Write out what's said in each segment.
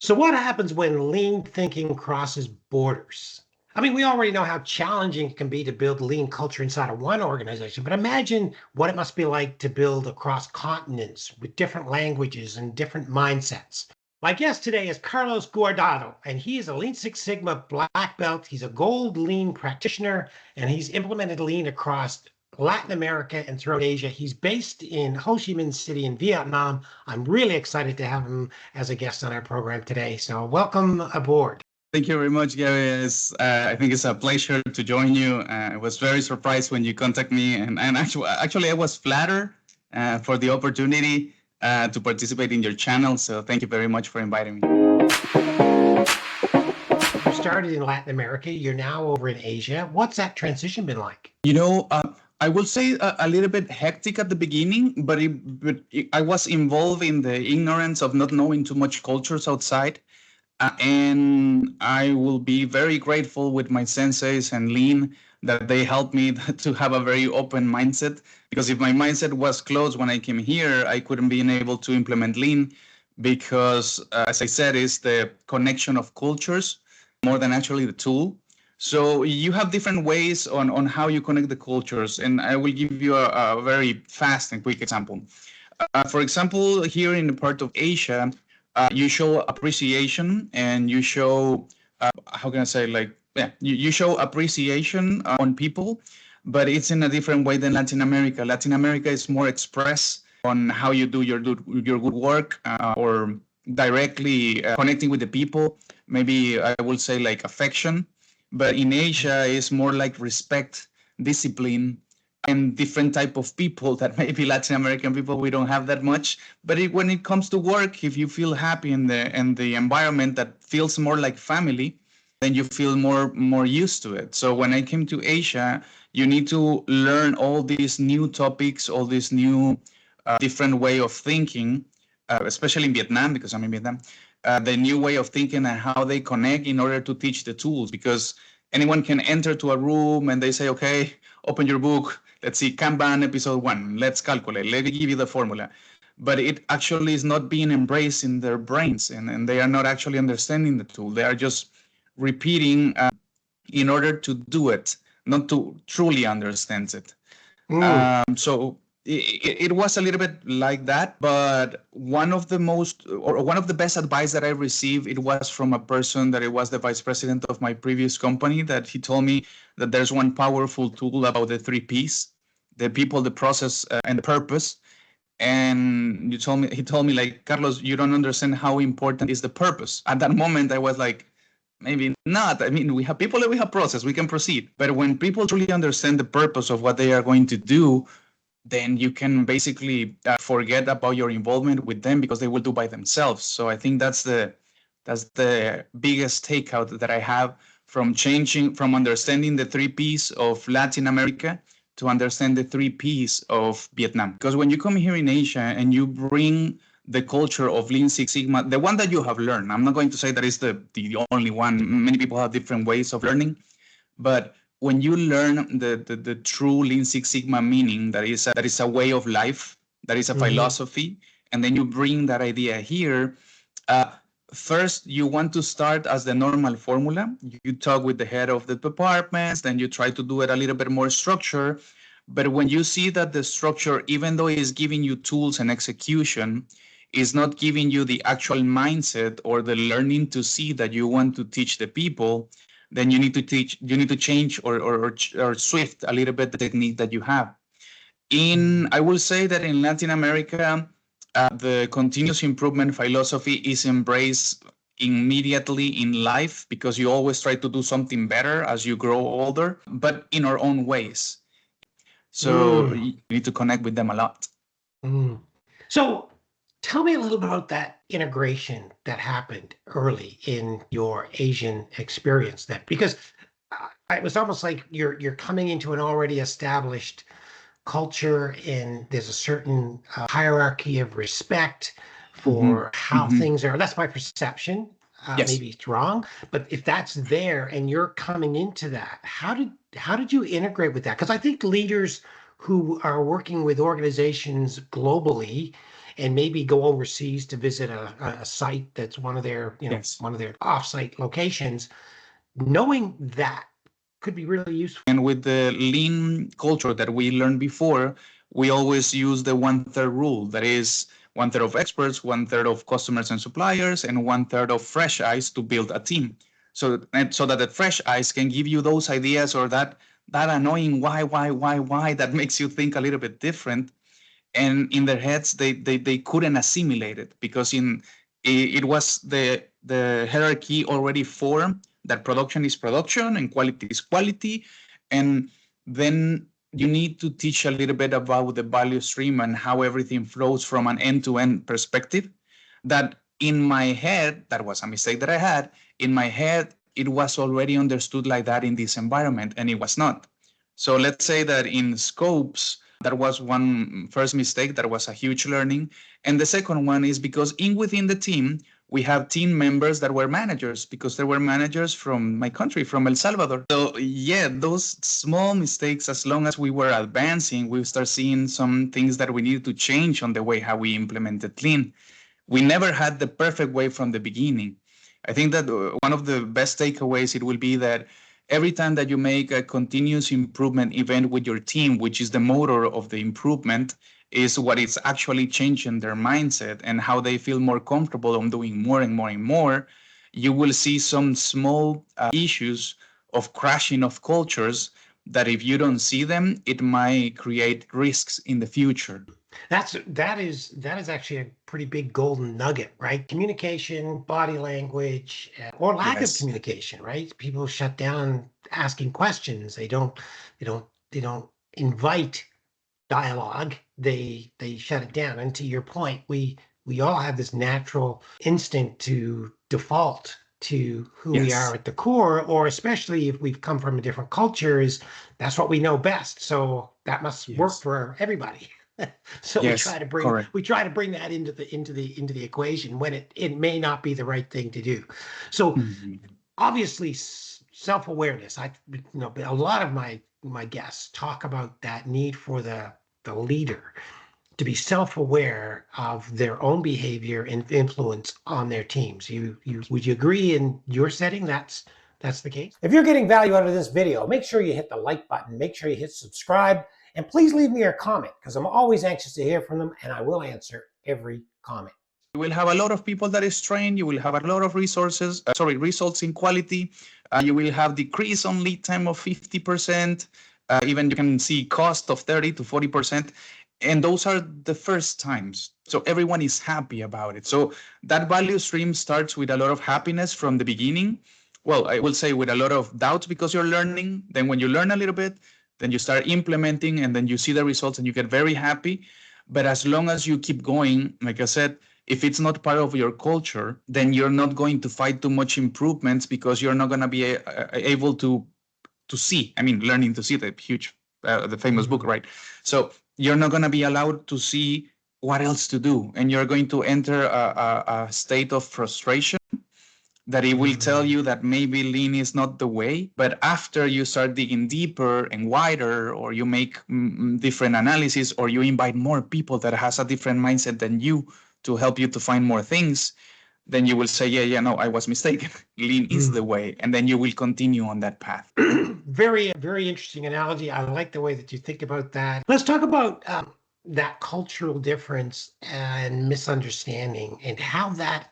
So what happens when lean thinking crosses borders? I mean, we already know how challenging it can be to build lean culture inside of one organization, but imagine what it must be like to build across continents with different languages and different mindsets. My guest today is Carlos Guardado, and he is a Lean Six Sigma black belt. He's a gold lean practitioner, and he's implemented lean across Latin America and throughout Asia. He's based in Ho Chi Minh City in Vietnam. I'm really excited to have him as a guest on our program today. So welcome aboard. Thank you very much, Gary. I think it's a pleasure to join you. I was very surprised when you contacted me, and actually I was flattered for the opportunity to participate in your channel. So thank you very much for inviting me. You started in Latin America. You're now over in Asia. What's that transition been like? I will say a little bit hectic at the beginning, but I was involved in the ignorance of not knowing too much cultures outside. And I will be very grateful with my senseis and lean that they helped me to have a very open mindset, because if my mindset was closed when I came here, I couldn't be able to implement lean, because as I said, it's the connection of cultures more than actually the tool. So you have different ways on how you connect the cultures, and I will give you a very fast and quick example. For example, here in the part of Asia, you show appreciation, and you show, you show appreciation on people, but it's in a different way than Latin America. Latin America is more express on how you do your good work, or directly connecting with the people. Maybe I will say like affection, but in Asia it's more like respect, discipline, and different type of people that maybe Latin American people, we don't have that much. But when it comes to work, if you feel happy in the environment that feels more like family, then you feel more used to it. So when I came to Asia, you need to learn all these new topics, all these new different way of thinking, especially in Vietnam, because I'm in Vietnam, the new way of thinking and how they connect in order to teach the tools. Because anyone can enter to a room and they say, okay, open your book. Let's see, Kanban episode 1. Let's calculate. Let me give you the formula. But it actually is not being embraced in their brains, and they are not actually understanding the tool. They are just repeating in order to do it, not to truly understand it. So it was a little bit like that. But one of the best advice that I received, it was from a person that it was the vice president of my previous company, that he told me that there's one powerful tool about the 3 Ps: the people, the process, and the purpose. And he told me like, Carlos, you don't understand how important is the purpose. At that moment, I was like, maybe not. I mean, we have people and we have process, we can proceed. But when people truly understand the purpose of what they are going to do, then you can basically forget about your involvement with them, because they will do by themselves. So I think that's the biggest takeout that I have from understanding the 3 Ps of Latin America to understand the 3 Ps of Vietnam. Because when you come here in Asia and you bring the culture of Lean Six Sigma, the one that you have learned, I'm not going to say that is the only one. Many people have different ways of learning, but when you learn the true Lean Six Sigma meaning, that is a way of life, that is a philosophy, and then you bring that idea here, first you want to start as the normal formula. You talk with the head of the departments, then you try to do it a little bit more structure. But when you see that the structure, even though it is giving you tools and execution, is not giving you the actual mindset or the learning to see that you want to teach the people, then you need to change or shift a little bit the technique that you have. I will say that in Latin America, the continuous improvement philosophy is embraced immediately in life, because you always try to do something better as you grow older, but in our own ways. So you need to connect with them a lot. So tell me a little bit about that integration that happened early in your Asian experience then, because it was almost like you're coming into an already established culture, and there's a certain hierarchy of respect for how things are. That's my perception. Yes. Maybe it's wrong, but if that's there and you're coming into that, how did you integrate with that? Because I think leaders who are working with organizations globally and maybe go overseas to visit a site that's one of their, Yes. one of their offsite locations. Knowing that could be really useful. And with the lean culture that we learned before, we always use the 1/3 rule. That is 1/3 of experts, 1/3 of customers and suppliers, and 1/3 of fresh eyes to build a team. So that the fresh eyes can give you those ideas or that annoying why that makes you think a little bit different. And in their heads, they couldn't assimilate it because it was the hierarchy already formed that production is production and quality is quality. And then you need to teach a little bit about the value stream and how everything flows from an end-to-end perspective. That in my head, that was a mistake that I had. In my head, it was already understood like that in this environment, and it was not. So let's say that in scopes, that was one first mistake. That was a huge learning. And the second one is because within the team, we have team members that were managers because there were managers from my country, from El Salvador. So yeah, those small mistakes, as long as we were advancing, we start seeing some things that we needed to change on the way how we implemented Lean. We never had the perfect way from the beginning. I think that one of the best takeaways, it will be that every time that you make a continuous improvement event with your team, which is the motor of the improvement, is what is actually changing their mindset and how they feel more comfortable on doing more and more and more. You will see some small issues of crashing of cultures that if you don't see them, it might create risks in the future. That is actually a pretty big golden nugget, right? Communication, body language, or lack of communication, right? People shut down asking questions. They don't invite dialogue. They shut it down. And to your point, we all have this natural instinct to default to who we are at the core, or especially if we've come from a different culture, is that's what we know best. So that must work for everybody. So we try to bring that into the equation when it may not be the right thing to do. So obviously self-awareness. A lot of my guests talk about that need for the leader to be self-aware of their own behavior and influence on their teams. Would you agree in your setting that's the case? If you're getting value out of this video, make sure you hit the like button, make sure you hit subscribe, and please leave me a comment because I'm always anxious to hear from them and I will answer every comment. You will have a lot of people that is trained. You will have a lot of results in quality. You will have decrease on lead time of 50%. Even you can see cost of 30 to 40%. And those are the first times. So everyone is happy about it. So that value stream starts with a lot of happiness from the beginning. Well, I will say with a lot of doubts because you're learning. Then when you learn a little bit, then you start implementing and then you see the results and you get very happy. But as long as you keep going, like I said, if it's not part of your culture, then you're not going to fight too much improvements because you're not going to be able to see. I mean, learning to see, the famous book, right? So you're not going to be allowed to see what else to do. And you're going to enter a state of frustration that it will tell you that maybe lean is not the way. But after you start digging deeper and wider, or you make different analysis, or you invite more people that has a different mindset than you to help you to find more things, then you will say, no, I was mistaken. Lean is the way. And then you will continue on that path. Very, very interesting analogy. I like the way that you think about that. Let's talk about that cultural difference and misunderstanding and how that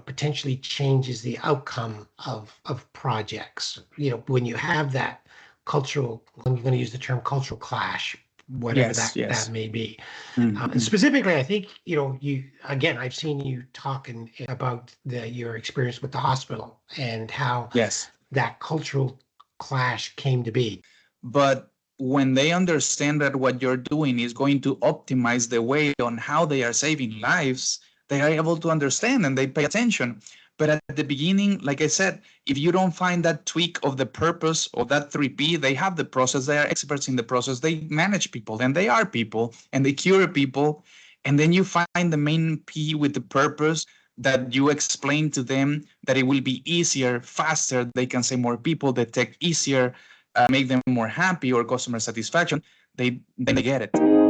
potentially changes the outcome of projects. When you have that cultural, I'm going to use the term cultural clash, whatever that may be. And specifically, I think, I've seen you talking about your experience with the hospital and how that cultural clash came to be. But when they understand that what you're doing is going to optimize the way on how they are saving lives, they are able to understand and they pay attention. But at the beginning, like I said, if you don't find that tweak of the purpose or that 3P, they have the process, they are experts in the process, they manage people and they are people and they cure people. And then you find the main P with the purpose that you explain to them that it will be easier, faster, they can say more people, detect easier, make them more happy or customer satisfaction, they get it.